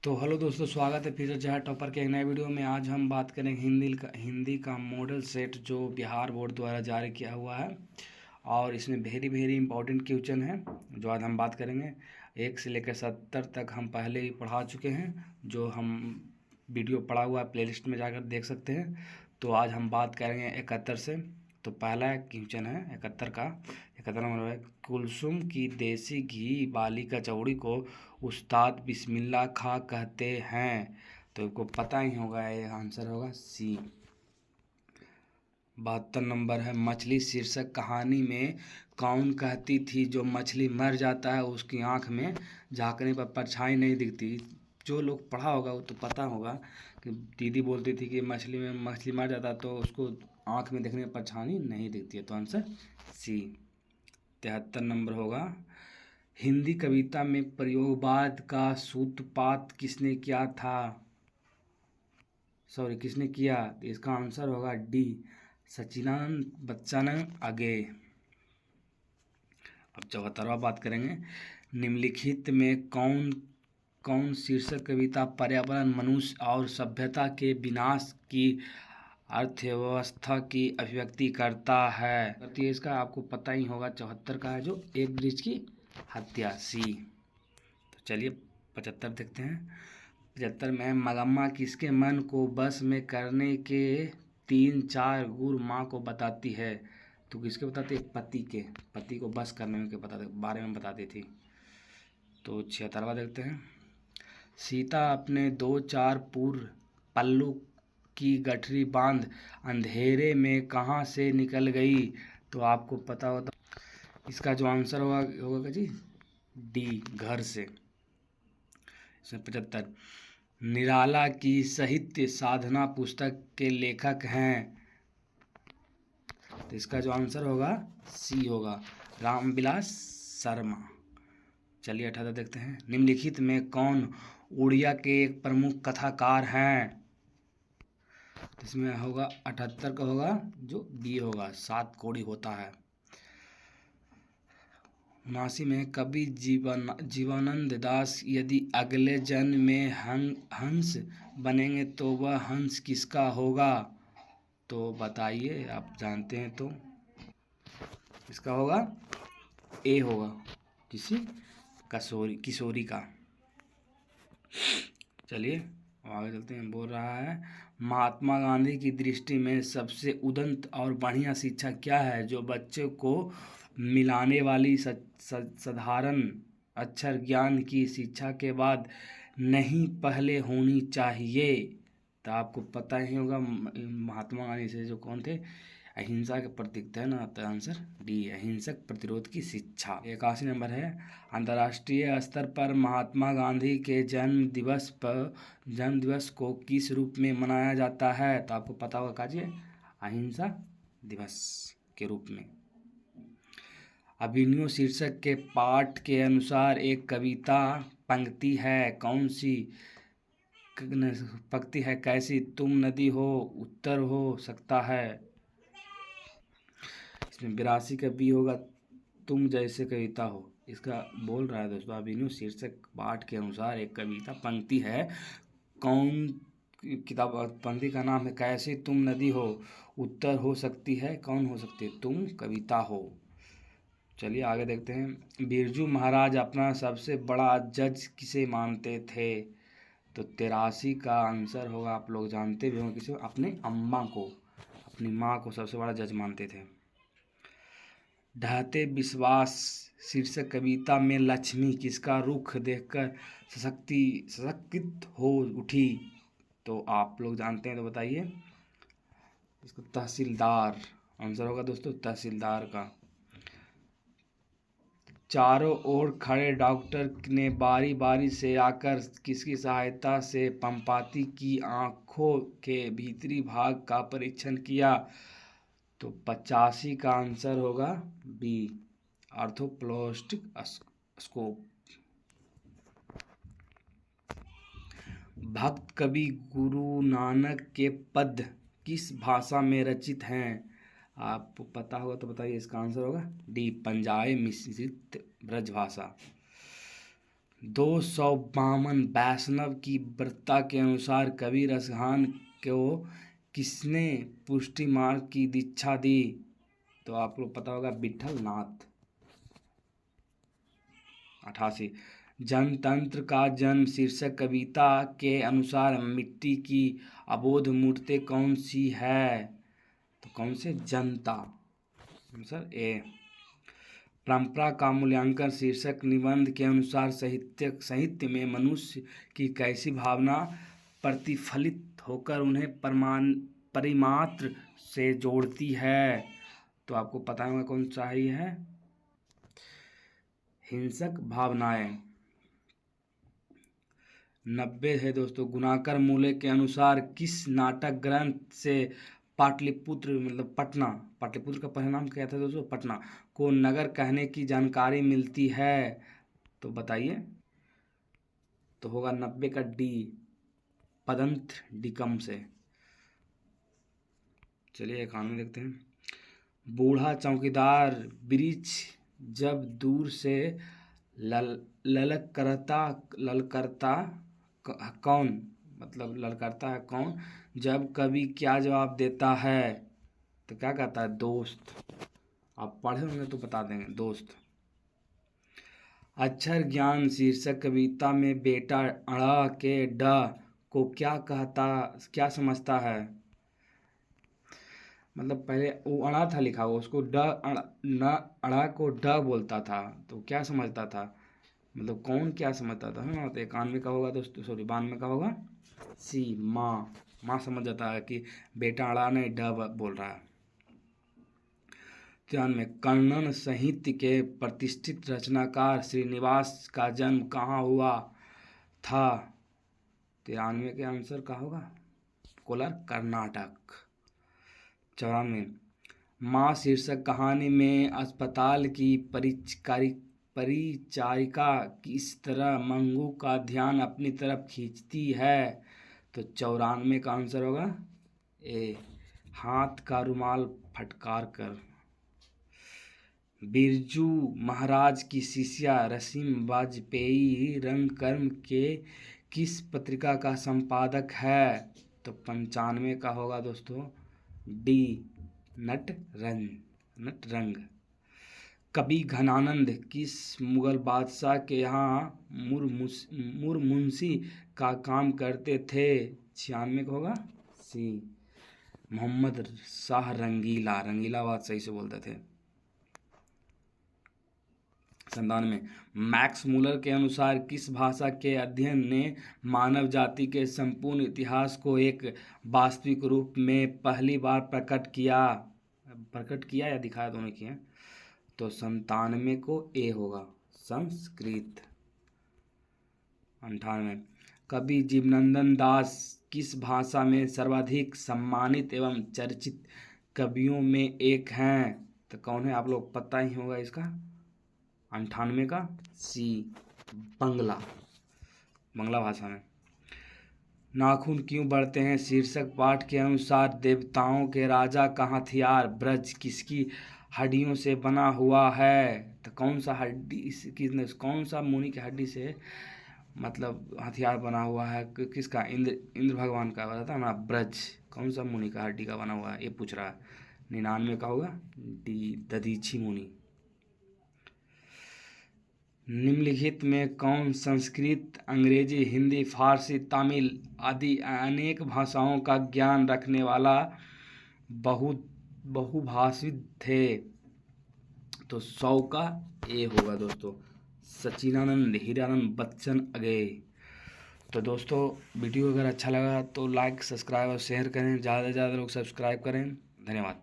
तो हेलो दोस्तों, स्वागत है फिर से जहाँ टॉपर के एक नए वीडियो में। आज हम बात करेंगे हिंदी का मॉडल सेट जो बिहार बोर्ड द्वारा जारी किया हुआ है। और इसमें वेरी वेरी इंपॉर्टेंट क्वेश्चन है जो आज हम बात करेंगे। 1 से लेकर 70 तक हम पहले ही पढ़ा चुके हैं, जो हम वीडियो पढ़ा हुआ है प्लेलिस्ट में जाकर देख सकते हैं। तो आज हम बात करेंगे 71 से। तो पहला क्वेश्चन है 71 का। 71 नंबर है, कुलसुम की देसी घी वाली कचौड़ी को उस्ताद बिस्मिल्लाह खा कहते हैं। तो आपको पता ही होगा, ये आंसर होगा सी। 72 नंबर है, मछली शीर्षक कहानी में कौन कहती थी जो मछली मर जाता है उसकी आंख में झांकने पर परछाई नहीं दिखती। जो लोग पढ़ा होगा वो तो पता होगा कि दीदी बोलती थी कि मछली मर जाता है तो उसको आंख में देखने पर परछाई नहीं दिखती है। तो आंसर सी। 73 नंबर होगा, हिंदी कविता में प्रयोगवाद का सूत्रपात किसने किया था। किसने किया। तो इसका आंसर होगा डी, सचिदानंद बच्चन आगे। अब 74वां बात करेंगे, निम्नलिखित में कौन कौन शीर्षक कविता पर्यावरण, मनुष्य और सभ्यता के विनाश की अर्थव्यवस्था की अभिव्यक्ति करता है। करती है इसका आपको पता ही होगा। 74 का है जो एक वृक्ष की हत्या, सी। तो चलिए 75 देखते हैं। 75 में मगम्मा किसके मन को बस में करने के 3-4 गुर माँ को बताती है। तो किसके बताती है, पति को बस करने में के बारे में बताती थी। तो 76वां देखते हैं, सीता अपने 2-4 पूर्व पल्लू की गठरी बांध अंधेरे में कहाँ से निकल गई। तो आपको पता होता, इसका जो आंसर होगा जी डी, घर से। 75, निराला की साहित्य साधना पुस्तक के लेखक हैं। तो इसका जो आंसर होगा सी होगा, रामविलास शर्मा। चलिए 78 देखते हैं, निम्नलिखित में कौन उड़िया के एक प्रमुख कथाकार हैं। तो इसमें होगा 78 का होगा जो बी होगा, 7 कोड़ी होता है। 79 में कवि जीवानंद दास यदि अगले जन्म में हंस बनेंगे तो वह हंस किसका होगा। तो बताइए, आप जानते हैं तो इसका होगा ए होगा, किशोरी का। चलिए आगे चलते हैं। बोल रहा है, महात्मा गांधी की दृष्टि में सबसे उदंत और बढ़िया शिक्षा क्या है जो बच्चे को मिलाने वाली साधारण अक्षर ज्ञान की शिक्षा के बाद नहीं पहले होनी चाहिए। तो आपको पता ही होगा महात्मा गांधी से जो कौन थे, अहिंसा के प्रतीक थे ना। तो आंसर डी, अहिंसक प्रतिरोध की शिक्षा। 81 नंबर है, अंतर्राष्ट्रीय स्तर पर महात्मा गांधी के जन्म दिवस को किस रूप में मनाया जाता है। तो आपको पता होगा काजिए, अहिंसा दिवस के रूप में। अभिनव शीर्षक के पाठ के अनुसार एक कविता पंक्ति है, कौन सी पंक्ति है। कैसी तुम नदी हो, उत्तर हो सकता है। इसमें 82 का बी होगा, तुम जैसे कविता हो। इसका बोल रहा है दोस्तों, अभिनव शीर्षक पाठ के अनुसार एक कविता पंक्ति है, कौन किताब पंक्ति का नाम है कैसी तुम नदी हो, उत्तर हो सकती है, कौन हो सकती है, तुम कविता हो। चलिए आगे देखते हैं, बिरजू महाराज अपना सबसे बड़ा जज किसे मानते थे। तो 83 का आंसर होगा, आप लोग जानते भी होंगे किसे, अपने अम्मा को, अपनी माँ को सबसे बड़ा जज मानते थे। ढहते विश्वास शीर्षक कविता में लक्ष्मी किसका रुख देखकर सशक्तित हो उठी। तो आप लोग जानते हैं तो बताइए। इसको तहसीलदार आंसर होगा दोस्तों, तहसीलदार का। चारों ओर खड़े डॉक्टर ने बारी बारी से आकर किसकी सहायता से पंपाती की आंखों के भीतरी भाग का परीक्षण किया। तो 85 का आंसर होगा बी, ऑर्थोप्लास्टिक स्कोप। भक्त कवि गुरु नानक के पद किस भाषा में रचित हैं। आपको पता होगा तो बताइए, इसका आंसर होगा डी, पंजाबी मिश्रित ब्रजभाषा। 252 वैष्णव की व्रता के अनुसार कबीर रसखान को किसने पुष्टि मार्ग की दीक्षा दी? तो आपको पता होगा विठल नाथ। 88 जनतंत्र का जन्म शीर्षक कविता के अनुसार मिट्टी की अबोध मूर्ति कौन सी है? तो कौन से? जनता। Answer A. परंपरा का मूल्यांकन शीर्षक निबंध के अनुसार साहित्य में मनुष्य की कैसी भावना प्रतिफलित होकर उन्हें परिमात्र से जोड़ती है? तो आपको पता होगा कौन सा ही है? हिंसक भावनाएं। 90 है दोस्तों। गुणाकर मूले के अनुसार किस नाटक ग्रंथ से पाटलिपुत्र मतलब पाटलिपुत्र का परिणाम क्या था दोस्तों? पटना को नगर कहने की जानकारी मिलती है? तो बताइए। तो होगा 90 का डी, पदंत्र डिकम से। चलिए 91 देखते हैं। बूढ़ा चौकीदार वृक्ष जब दूर से ललकरता कौन? मतलब ललकारता है कौन? जब कवि क्या जवाब देता है? तो क्या कहता है? दोस्त। आप पढ़े होंगे तो बता देंगे, दोस्त। अक्षर ज्ञान शीर्षक कविता में बेटा अड़ा के ड को क्या समझता है? मतलब पहले वो अड़ा था लिखा हुआ, उसको अड़ा को ड बोलता था, तो क्या समझता था? मतलब कौन क्या समझता था? है ना। तो 91 का होगा दोस्तों, सॉरी 92 का होगा सी, माँ समझ जाता है कि बेटा अड़ा नहीं ड बोल रहा है। ध्यान में कन्नड़ साहित्य के प्रतिष्ठित रचनाकार श्रीनिवास का जन्म कहाँ हुआ था? 93 के आंसर का होगा कोलार, कर्नाटक। 94 माँ शीर्षक कहानी में अस्पताल की परिचारिका किस तरह मंगू का ध्यान अपनी तरफ खींचती है? तो 94 का आंसर होगा ए, हाथ का रुमाल फटकार कर। बिरजू महाराज की शिष्या रसीम वाजपेयी रंगकर्म के किस पत्रिका का संपादक है? तो 95 का होगा दोस्तों डी, नटरंग। कवि घनानंद किस मुगल बादशाह के यहाँ मुरमुंशी का काम करते थे? 96 का होगा सी, मोहम्मद शाह रंगीला बात सही से बोलते थे। 97 मैक्स मूलर के अनुसार किस भाषा के अध्ययन ने मानव जाति के संपूर्ण इतिहास को एक वास्तविक रूप में पहली बार प्रकट किया या दिखाया, दोनों किए? तो 97 को ए होगा, संस्कृत। 98 कवि जीवनंदन दास किस भाषा में सर्वाधिक सम्मानित एवं चर्चित कवियों में एक हैं? तो कौन है? आप लोग पता ही होगा इसका। 98 का सी, बंगला भाषा में। नाखून क्यों बढ़ते हैं शीर्षक पाठ के अनुसार देवताओं के राजा का हथियार ब्रज किसकी हड्डियों से बना हुआ है? तो कौन सा मुनि की हड्डी से मतलब हथियार बना हुआ है? किसका? इंद्र भगवान का बताता ना। ब्रज कौन सा मुनि का हड्डी का बना हुआ है, ये पूछ रहा है। 99 का होगा डी, दधीची मुनि। निम्नलिखित में कौन संस्कृत, अंग्रेजी, हिंदी, फारसी, तमिल आदि अनेक भाषाओं का ज्ञान रखने वाला बहुभाषित थे? तो 100 का ए होगा दोस्तों, सचिनानंद हीरानंद बच्चन अगे। तो दोस्तों वीडियो अगर अच्छा लगा तो लाइक, सब्सक्राइब और शेयर करें। ज़्यादा से ज़्यादा लोग सब्सक्राइब करें। धन्यवाद।